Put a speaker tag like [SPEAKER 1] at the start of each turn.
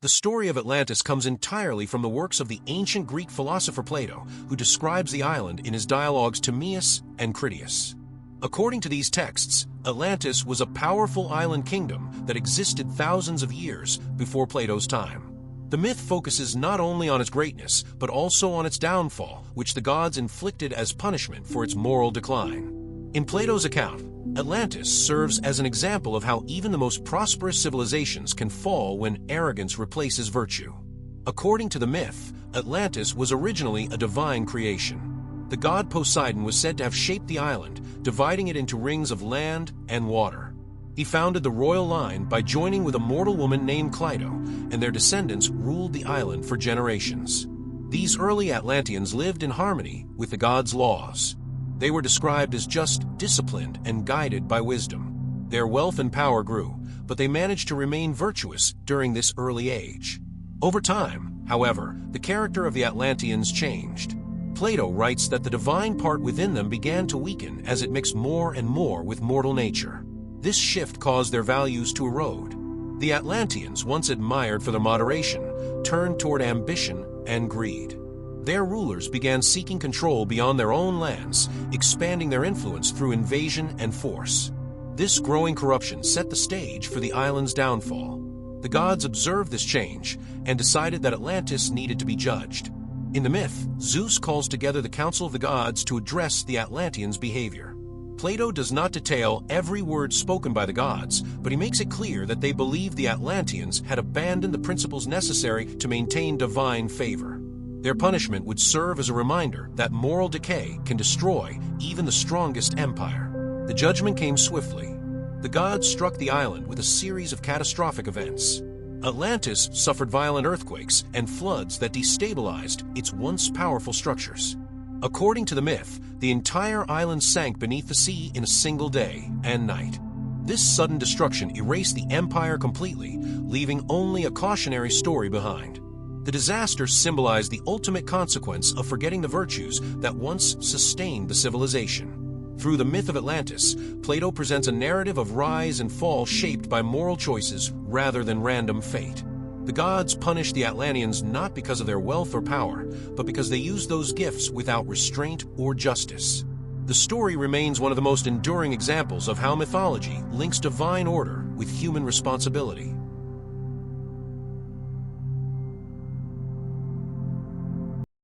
[SPEAKER 1] The story of Atlantis comes entirely from the works of the ancient Greek philosopher Plato, who describes the island in his dialogues Timaeus and Critias. According to these texts, Atlantis was a powerful island kingdom that existed thousands of years before Plato's time. The myth focuses not only on its greatness, but also on its downfall, which the gods inflicted as punishment for its moral decline. In Plato's account, Atlantis serves as an example of how even the most prosperous civilizations can fall when arrogance replaces virtue. According to the myth, Atlantis was originally a divine creation. The god Poseidon was said to have shaped the island, dividing it into rings of land and water. He founded the royal line by joining with a mortal woman named Cleito, and their descendants ruled the island for generations. These early Atlanteans lived in harmony with the god's laws. They were described as just, disciplined, and guided by wisdom. Their wealth and power grew, but they managed to remain virtuous during this early age. Over time, however, the character of the Atlanteans changed. Plato writes that the divine part within them began to weaken as it mixed more and more with mortal nature. This shift caused their values to erode. The Atlanteans, once admired for their moderation, turned toward ambition and greed. Their rulers began seeking control beyond their own lands, expanding their influence through invasion and force. This growing corruption set the stage for the island's downfall. The gods observed this change and decided that Atlantis needed to be judged. In the myth, Zeus calls together the council of the gods to address the Atlanteans' behavior. Plato does not detail every word spoken by the gods, but he makes it clear that they believed the Atlanteans had abandoned the principles necessary to maintain divine favor. Their punishment would serve as a reminder that moral decay can destroy even the strongest empire. The judgment came swiftly. The gods struck the island with a series of catastrophic events. Atlantis suffered violent earthquakes and floods that destabilized its once powerful structures. According to the myth, the entire island sank beneath the sea in a single day and night. This sudden destruction erased the empire completely, leaving only a cautionary story behind. The disaster symbolized the ultimate consequence of forgetting the virtues that once sustained the civilization. Through the myth of Atlantis, Plato presents a narrative of rise and fall shaped by moral choices rather than random fate. The gods punished the Atlanteans not because of their wealth or power, but because they used those gifts without restraint or justice. The story remains one of the most enduring examples of how mythology links divine order with human responsibility.